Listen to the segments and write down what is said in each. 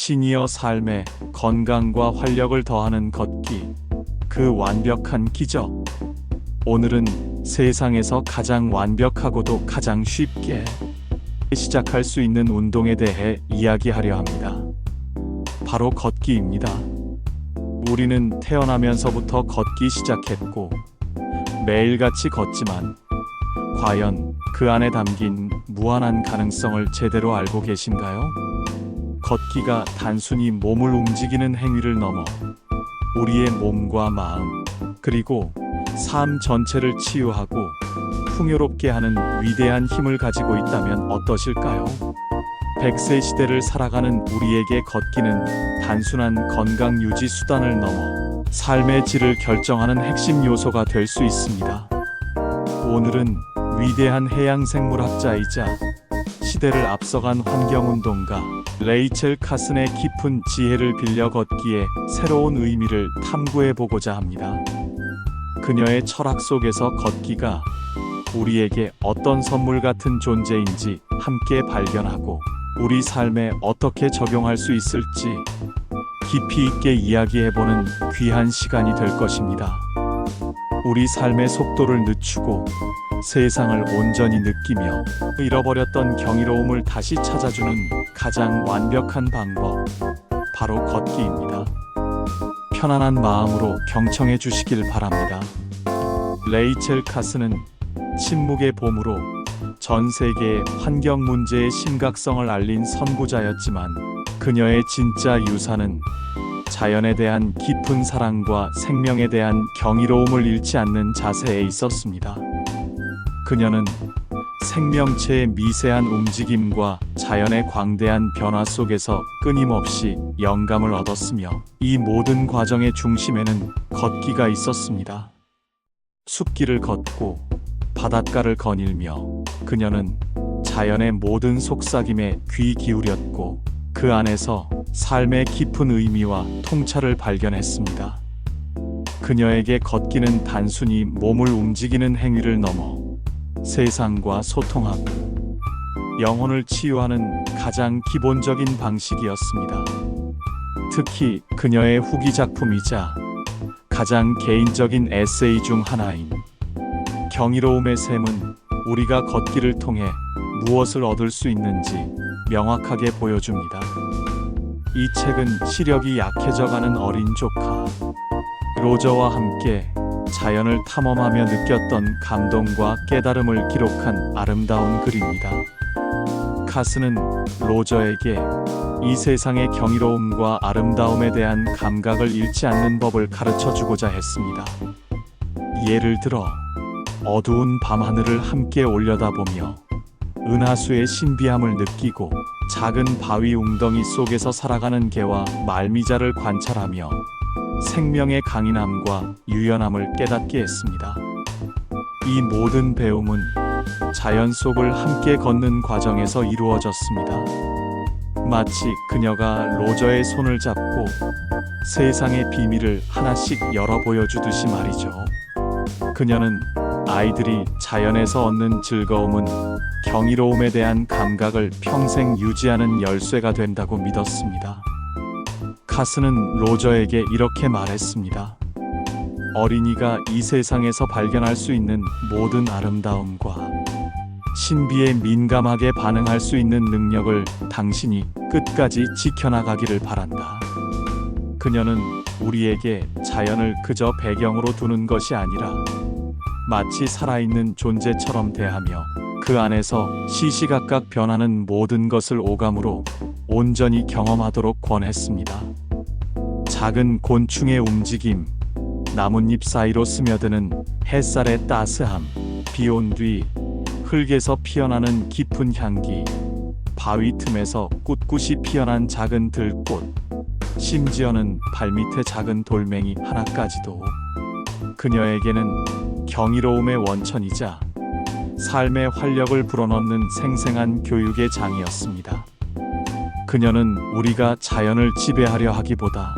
시니어 삶에 건강과 활력을 더하는 걷기, 그 완벽한 기적. 오늘은 세상에서 가장 완벽하고도 가장 쉽게 시작할 수 있는 운동에 대해 이야기하려 합니다. 바로 걷기입니다. 우리는 태어나면서부터 걷기 시작했고 매일같이 걷지만 과연 그 안에 담긴 무한한 가능성을 제대로 알고 계신가요? 걷기가 단순히 몸을 움직이는 행위를 넘어 우리의 몸과 마음, 그리고 삶 전체를 치유하고 풍요롭게 하는 위대한 힘을 가지고 있다면 어떠실까요? 100세 시대를 살아가는 우리에게 걷기는 단순한 건강 유지 수단을 넘어 삶의 질을 결정하는 핵심 요소가 될 수 있습니다. 오늘은 위대한 해양생물학자이자 시대를 앞서간 환경운동가 레이첼 카슨의 깊은 지혜를 빌려 걷기의 새로운 의미를 탐구해보고자 합니다. 그녀의 철학 속에서 걷기가 우리에게 어떤 선물 같은 존재인지 함께 발견하고 우리 삶에 어떻게 적용할 수 있을지 깊이 있게 이야기해보는 귀한 시간이 될 것입니다. 우리 삶의 속도를 늦추고 세상을 온전히 느끼며 잃어버렸던 경이로움을 다시 찾아주는 가장 완벽한 방법, 바로 걷기입니다. 편안한 마음으로 경청해 주시길 바랍니다. 레이첼 카슨은 침묵의 봄으로 전 세계의 환경 문제의 심각성을 알린 선구자였지만 그녀의 진짜 유산은 자연에 대한 깊은 사랑과 생명에 대한 경이로움을 잃지 않는 자세에 있었습니다. 그녀는 생명체의 미세한 움직임과 자연의 광대한 변화 속에서 끊임없이 영감을 얻었으며 이 모든 과정의 중심에는 걷기가 있었습니다. 숲길을 걷고 바닷가를 거닐며 그녀는 자연의 모든 속삭임에 귀 기울였고 그 안에서 삶의 깊은 의미와 통찰을 발견했습니다. 그녀에게 걷기는 단순히 몸을 움직이는 행위를 넘어 세상과 소통하고 영혼을 치유하는 가장 기본적인 방식이었습니다. 특히 그녀의 후기 작품이자 가장 개인적인 에세이 중 하나인 경이로움의 셈은 우리가 걷기를 통해 무엇을 얻을 수 있는지 명확하게 보여줍니다. 이 책은 시력이 약해져가는 어린 조카 로저와 함께 자연을 탐험하며 느꼈던 감동과 깨달음을 기록한 아름다운 글입니다. 카슨은 로저에게 이 세상의 경이로움과 아름다움에 대한 감각을 잃지 않는 법을 가르쳐주고자 했습니다. 예를 들어 어두운 밤하늘을 함께 올려다보며 은하수의 신비함을 느끼고 작은 바위 웅덩이 속에서 살아가는 개와 말미잘을 관찰하며 생명의 강인함과 유연함을 깨닫게 했습니다. 이 모든 배움은 자연 속을 함께 걷는 과정에서 이루어졌습니다. 마치 그녀가 로저의 손을 잡고 세상의 비밀을 하나씩 열어 보여주듯이 말이죠. 그녀는 아이들이 자연에서 얻는 즐거움은 경이로움에 대한 감각을 평생 유지하는 열쇠가 된다고 믿었습니다. 카슨은 로저에게 이렇게 말했습니다. 어린이가 이 세상에서 발견할 수 있는 모든 아름다움과 신비에 민감하게 반응할 수 있는 능력을 당신이 끝까지 지켜나가기를 바란다. 그녀는 우리에게 자연을 그저 배경으로 두는 것이 아니라 마치 살아있는 존재처럼 대하며 그 안에서 시시각각 변하는 모든 것을 오감으로 온전히 경험하도록 권했습니다. 작은 곤충의 움직임, 나뭇잎 사이로 스며드는 햇살의 따스함, 비 온 뒤 흙에서 피어나는 깊은 향기, 바위 틈에서 꿋꿋이 피어난 작은 들꽃, 심지어는 발밑의 작은 돌멩이 하나까지도 그녀에게는 경이로움의 원천이자 삶의 활력을 불어넣는 생생한 교육의 장이었습니다. 그녀는 우리가 자연을 지배하려 하기보다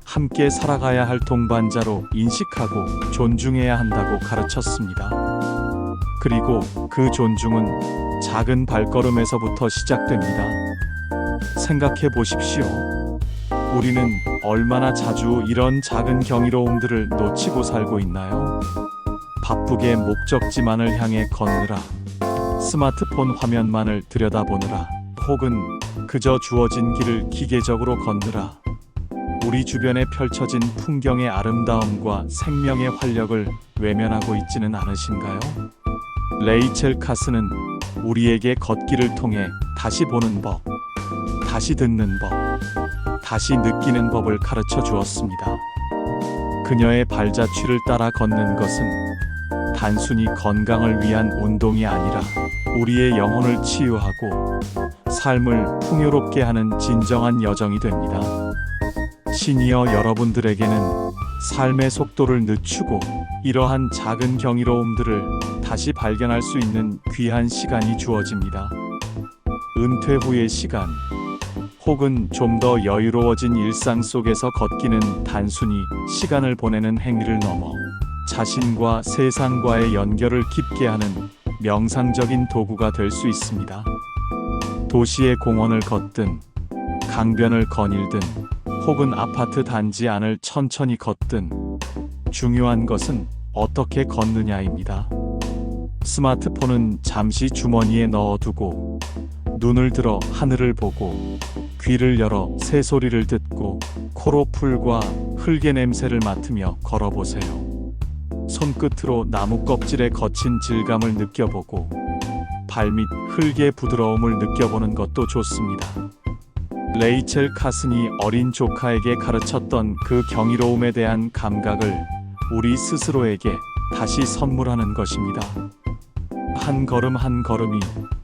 함께 살아가야 할 동반자로 인식하고 존중해야 한다고 가르쳤습니다. 그리고 그 존중은 작은 발걸음에서부터 시작됩니다. 생각해 보십시오. 우리는 얼마나 자주 이런 작은 경이로움들을 놓치고 살고 있나요? 바쁘게 목적지만을 향해 걷느라, 스마트폰 화면만을 들여다보느라, 혹은 그저 주어진 길을 기계적으로 걷느라 우리 주변에 펼쳐진 풍경의 아름다움과 생명의 활력을 외면하고 있지는 않으신가요? 레이첼 카스는 우리에게 걷기를 통해 다시 보는 법, 다시 듣는 법, 다시 느끼는 법을 가르쳐 주었습니다. 그녀의 발자취를 따라 걷는 것은 단순히 건강을 위한 운동이 아니라 우리의 영혼을 치유하고 삶을 풍요롭게 하는 진정한 여정이 됩니다. 시니어 여러분들에게는 삶의 속도를 늦추고 이러한 작은 경이로움들을 다시 발견할 수 있는 귀한 시간이 주어집니다. 은퇴 후의 시간, 혹은 좀 더 여유로워진 일상 속에서 걷기는 단순히 시간을 보내는 행위를 넘어 자신과 세상과의 연결을 깊게 하는 명상적인 도구가 될 수 있습니다. 도시의 공원을 걷든, 강변을 거닐든, 혹은 아파트 단지 안을 천천히 걷든, 중요한 것은 어떻게 걷느냐입니다. 스마트폰은 잠시 주머니에 넣어두고, 눈을 들어 하늘을 보고, 귀를 열어 새소리를 듣고, 코로 풀과 흙의 냄새를 맡으며 걸어보세요. 손끝으로 나무 껍질의 거친 질감을 느껴보고 발밑 흙의 부드러움을 느껴보는 것도 좋습니다. 레이첼 카슨이 어린 조카에게 가르쳤던 그 경이로움에 대한 감각을 우리 스스로에게 다시 선물하는 것입니다. 한 걸음 한 걸음이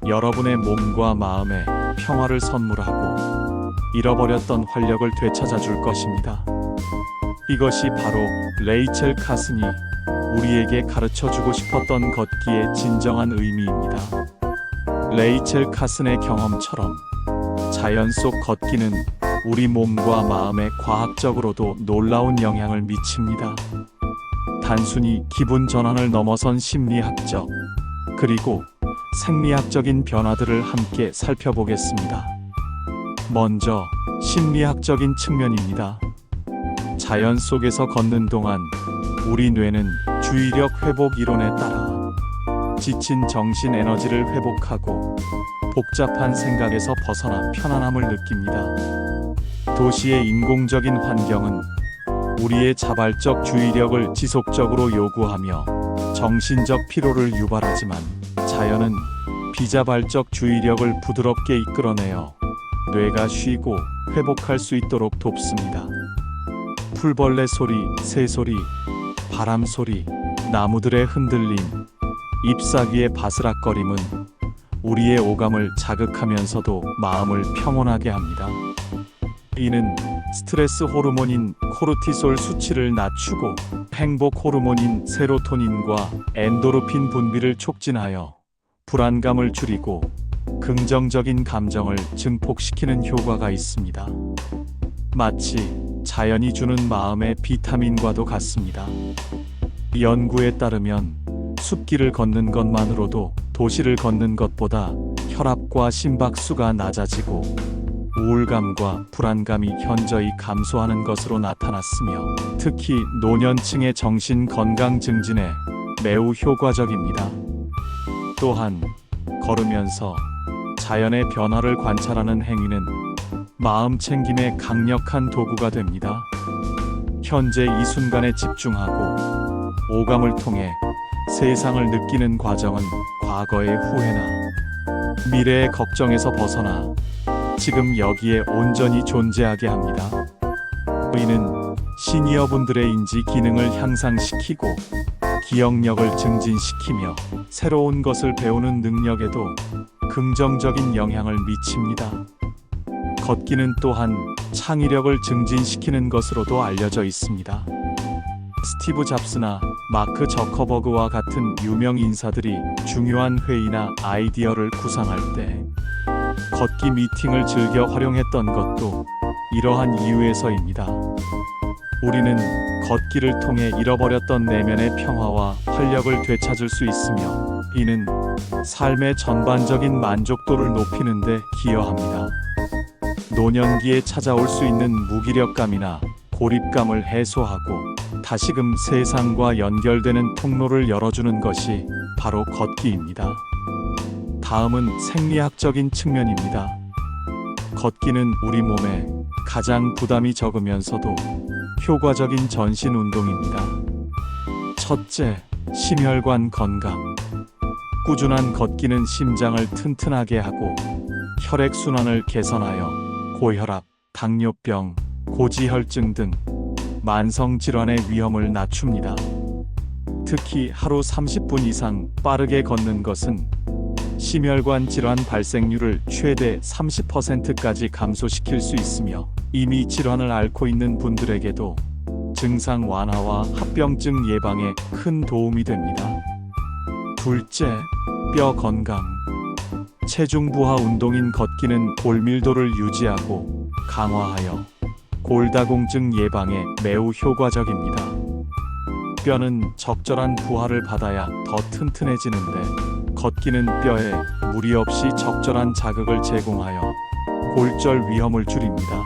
여러분의 몸과 마음에 평화를 선물하고 잃어버렸던 활력을 되찾아 줄 것입니다. 이것이 바로 레이첼 카슨이 우리에게 가르쳐주고 싶었던 걷기의 진정한 의미입니다. 레이첼 카슨의 경험처럼 자연 속 걷기는 우리 몸과 마음에 과학적으로도 놀라운 영향을 미칩니다. 단순히 기분 전환을 넘어선 심리학적, 그리고 생리학적인 변화들을 함께 살펴보겠습니다. 먼저 심리학적인 측면입니다. 자연 속에서 걷는 동안 우리 뇌는 주의력 회복 이론에 따라 지친 정신 에너지를 회복하고 복잡한 생각에서 벗어나 편안함을 느낍니다. 도시의 인공적인 환경은 우리의 자발적 주의력을 지속적으로 요구하며 정신적 피로를 유발하지만 자연은 비자발적 주의력을 부드럽게 이끌어내어 뇌가 쉬고 회복할 수 있도록 돕습니다. 풀벌레 소리, 새소리, 바람 소리, 나무들의 흔들림, 잎사귀의 바스락거림은 우리의 오감을 자극하면서도 마음을 평온하게 합니다. 이는 스트레스 호르몬인 코르티솔 수치를 낮추고 행복 호르몬인 세로토닌과 엔도르핀 분비를 촉진하여 불안감을 줄이고 긍정적인 감정을 증폭시키는 효과가 있습니다. 마치 자연이 주는 마음의 비타민과도 같습니다. 연구에 따르면 숲길을 걷는 것만으로도 도시를 걷는 것보다 혈압과 심박수가 낮아지고 우울감과 불안감이 현저히 감소하는 것으로 나타났으며 특히 노년층의 정신 건강 증진에 매우 효과적입니다. 또한 걸으면서 자연의 변화를 관찰하는 행위는 마음 챙김의 강력한 도구가 됩니다. 현재 이 순간에 집중하고 오감을 통해 세상을 느끼는 과정은 과거의 후회나 미래의 걱정에서 벗어나 지금 여기에 온전히 존재하게 합니다. 이는 시니어분들의 인지 기능을 향상시키고 기억력을 증진시키며 새로운 것을 배우는 능력에도 긍정적인 영향을 미칩니다. 걷기는 또한 창의력을 증진시키는 것으로도 알려져 있습니다. 스티브 잡스나 마크 저커버그와 같은 유명 인사들이 중요한 회의나 아이디어를 구상할 때 걷기 미팅을 즐겨 활용했던 것도 이러한 이유에서입니다. 우리는 걷기를 통해 잃어버렸던 내면의 평화와 활력을 되찾을 수 있으며 이는 삶의 전반적인 만족도를 높이는 데 기여합니다. 노년기에 찾아올 수 있는 무기력감이나 고립감을 해소하고 다시금 세상과 연결되는 통로를 열어주는 것이 바로 걷기입니다. 다음은 생리학적인 측면입니다. 걷기는 우리 몸에 가장 부담이 적으면서도 효과적인 전신 운동입니다. 첫째, 심혈관 건강. 꾸준한 걷기는 심장을 튼튼하게 하고 혈액순환을 개선하여 고혈압, 당뇨병, 고지혈증 등 만성 질환의 위험을 낮춥니다. 특히 하루 30분 이상 빠르게 걷는 것은 심혈관 질환 발생률을 최대 30%까지 감소시킬 수 있으며 이미 질환을 앓고 있는 분들에게도 증상 완화와 합병증 예방에 큰 도움이 됩니다. 둘째, 뼈 건강. 체중 부하 운동인 걷기는 골밀도를 유지하고 강화하여 골다공증 예방에 매우 효과적입니다. 뼈는 적절한 부하를 받아야 더 튼튼해지는데 걷기는 뼈에 무리 없이 적절한 자극을 제공하여 골절 위험을 줄입니다.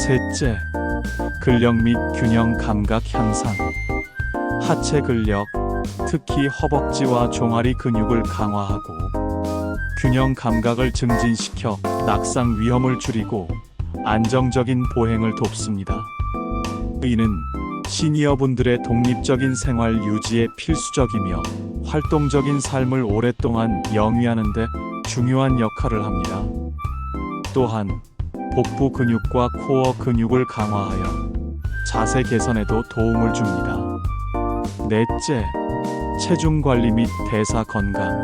셋째, 근력 및 균형 감각 향상. 하체 근력, 특히 허벅지와 종아리 근육을 강화하고 균형 감각을 증진시켜 낙상 위험을 줄이고 안정적인 보행을 돕습니다. 이는 시니어분들의 독립적인 생활 유지에 필수적이며 활동적인 삶을 오랫동안 영위하는 데 중요한 역할을 합니다. 또한 복부 근육과 코어 근육을 강화하여 자세 개선에도 도움을 줍니다. 넷째, 체중 관리 및 대사 건강.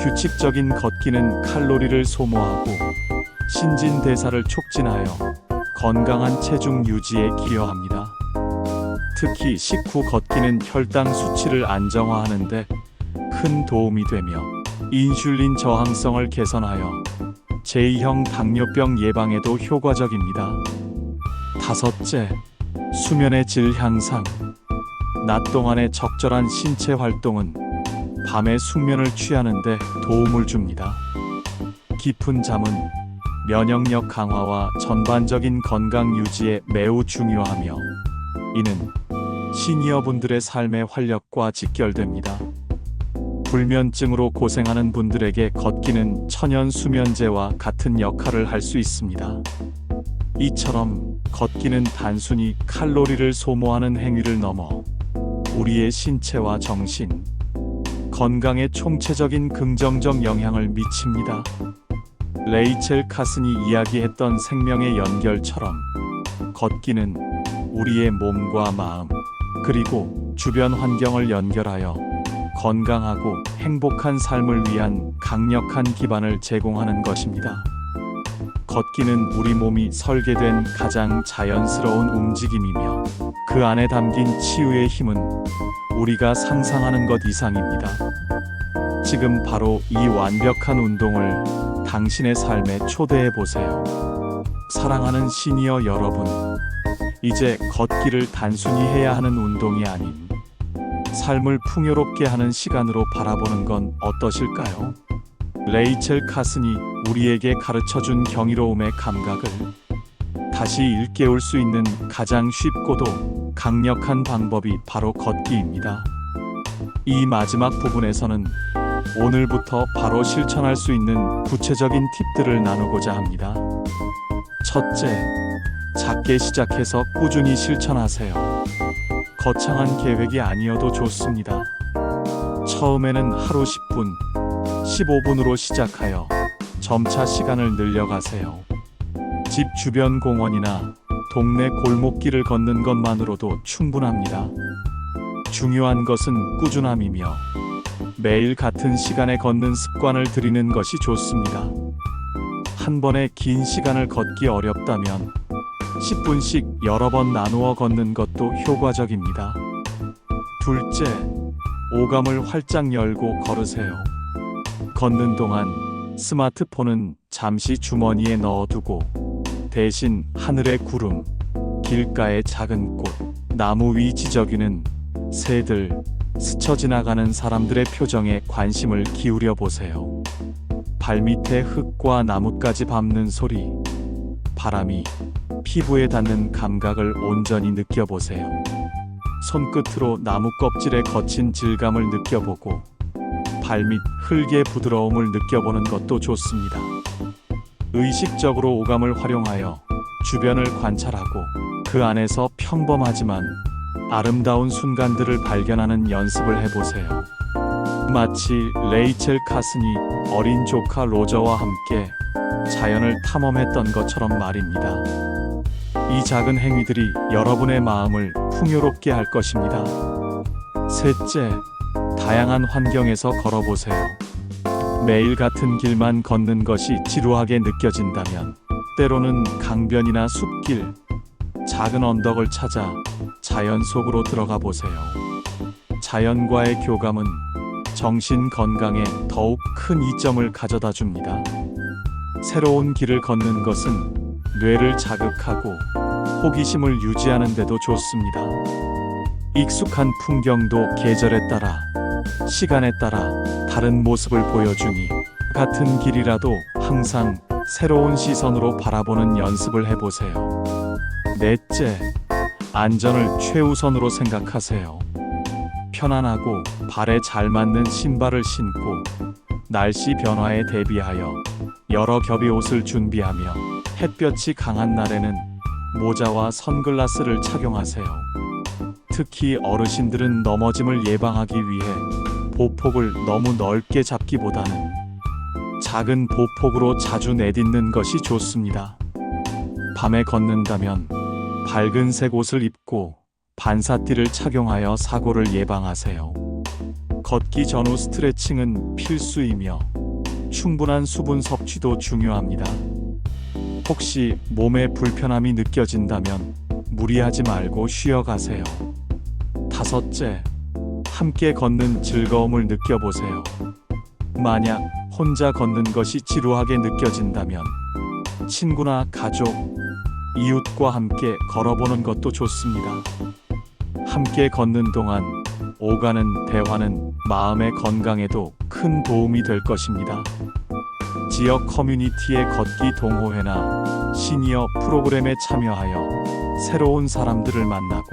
규칙적인 걷기는 칼로리를 소모하고 신진대사를 촉진하여 건강한 체중 유지에 기여합니다. 특히 식후 걷기는 혈당 수치를 안정화하는 데 큰 도움이 되며 인슐린 저항성을 개선하여 제2형 당뇨병 예방에도 효과적입니다. 다섯째, 수면의 질 향상. 낮 동안의 적절한 신체 활동은 밤에 숙면을 취하는 데 도움을 줍니다. 깊은 잠은 면역력 강화와 전반적인 건강 유지에 매우 중요하며 이는 시니어분들의 삶의 활력과 직결됩니다. 불면증으로 고생하는 분들에게 걷기는 천연 수면제와 같은 역할을 할 수 있습니다. 이처럼 걷기는 단순히 칼로리를 소모하는 행위를 넘어 우리의 신체와 정신, 건강에 총체적인 긍정적 영향을 미칩니다. 레이첼 카슨이 이야기했던 생명의 연결처럼 걷기는 우리의 몸과 마음, 그리고 주변 환경을 연결하여 건강하고 행복한 삶을 위한 강력한 기반을 제공하는 것입니다. 걷기는 우리 몸이 설계된 가장 자연스러운 움직임이며 그 안에 담긴 치유의 힘은 우리가 상상하는 것 이상입니다. 지금 바로 이 완벽한 운동을 당신의 삶에 초대해 보세요. 사랑하는 시니어 여러분, 이제 걷기를 단순히 해야 하는 운동이 아닌 삶을 풍요롭게 하는 시간으로 바라보는 건 어떠실까요? 레이첼 카슨이 우리에게 가르쳐준 경이로움의 감각을 다시 일깨울 수 있는 가장 쉽고도 강력한 방법이 바로 걷기입니다. 이 마지막 부분에서는 오늘부터 바로 실천할 수 있는 구체적인 팁들을 나누고자 합니다. 첫째, 작게 시작해서 꾸준히 실천하세요. 거창한 계획이 아니어도 좋습니다. 처음에는 하루 10분, 15분으로 시작하여 점차 시간을 늘려가세요. 집 주변 공원이나 동네 골목길을 걷는 것만으로도 충분합니다. 중요한 것은 꾸준함이며 매일 같은 시간에 걷는 습관을 들이는 것이 좋습니다. 한 번에 긴 시간을 걷기 어렵다면 10분씩 여러 번 나누어 걷는 것도 효과적입니다. 둘째, 오감을 활짝 열고 걸으세요. 걷는 동안 스마트폰은 잠시 주머니에 넣어두고 대신 하늘의 구름, 길가의 작은 꽃, 나무 위 지저귀는 새들, 스쳐 지나가는 사람들의 표정에 관심을 기울여 보세요. 발밑의 흙과 나뭇가지 밟는 소리, 바람이 피부에 닿는 감각을 온전히 느껴보세요. 손끝으로 나무 껍질의 거친 질감을 느껴보고 발밑 흙의 부드러움을 느껴보는 것도 좋습니다. 의식적으로 오감을 활용하여 주변을 관찰하고 그 안에서 평범하지만 아름다운 순간들을 발견하는 연습을 해보세요. 마치 레이첼 카슨이 어린 조카 로저와 함께 자연을 탐험했던 것처럼 말입니다. 이 작은 행위들이 여러분의 마음을 풍요롭게 할 것입니다. 셋째, 다양한 환경에서 걸어보세요. 매일 같은 길만 걷는 것이 지루하게 느껴진다면 때로는 강변이나 숲길, 작은 언덕을 찾아 자연 속으로 들어가 보세요. 자연과의 교감은 정신 건강에 더욱 큰 이점을 가져다 줍니다. 새로운 길을 걷는 것은 뇌를 자극하고 호기심을 유지하는 데도 좋습니다. 익숙한 풍경도 계절에 따라, 시간에 따라 다른 모습을 보여주니 같은 길이라도 항상 새로운 시선으로 바라보는 연습을 해보세요. 넷째, 안전을 최우선으로 생각하세요. 편안하고 발에 잘 맞는 신발을 신고 날씨 변화에 대비하여 여러 겹의 옷을 준비하며 햇볕이 강한 날에는 모자와 선글라스를 착용하세요. 특히 어르신들은 넘어짐을 예방하기 위해 보폭을 너무 넓게 잡기보다는 작은 보폭으로 자주 내딛는 것이 좋습니다. 밤에 걷는다면 밝은색 옷을 입고 반사띠를 착용하여 사고를 예방하세요. 걷기 전후 스트레칭은 필수이며 충분한 수분 섭취도 중요합니다. 혹시 몸에 불편함이 느껴진다면 무리하지 말고 쉬어가세요. 다섯째, 함께 걷는 즐거움을 느껴보세요. 만약 혼자 걷는 것이 지루하게 느껴진다면 친구나 가족, 이웃과 함께 걸어보는 것도 좋습니다. 함께 걷는 동안 오가는 대화는 마음의 건강에도 큰 도움이 될 것입니다. 지역 커뮤니티의 걷기 동호회나 시니어 프로그램에 참여하여 새로운 사람들을 만나고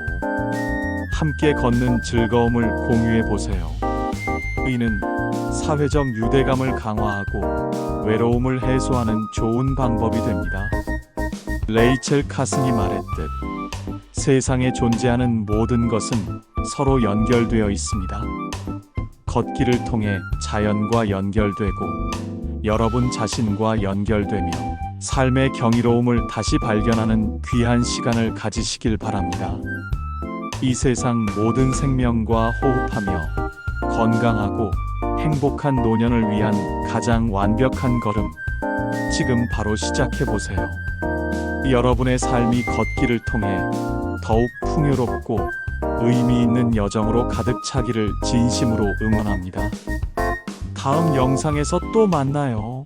함께 걷는 즐거움을 공유해 보세요. 이는 사회적 유대감을 강화하고 외로움을 해소하는 좋은 방법이 됩니다. 레이첼 카슨이 말했듯 세상에 존재하는 모든 것은 서로 연결되어 있습니다. 걷기를 통해 자연과 연결되고 여러분 자신과 연결되며 삶의 경이로움을 다시 발견하는 귀한 시간을 가지시길 바랍니다. 이 세상 모든 생명과 호흡하며 건강하고 행복한 노년을 위한 가장 완벽한 걸음, 지금 바로 시작해보세요. 여러분의 삶이 걷기를 통해 더욱 풍요롭고 의미 있는 여정으로 가득 차기를 진심으로 응원합니다. 다음 영상에서 또 만나요.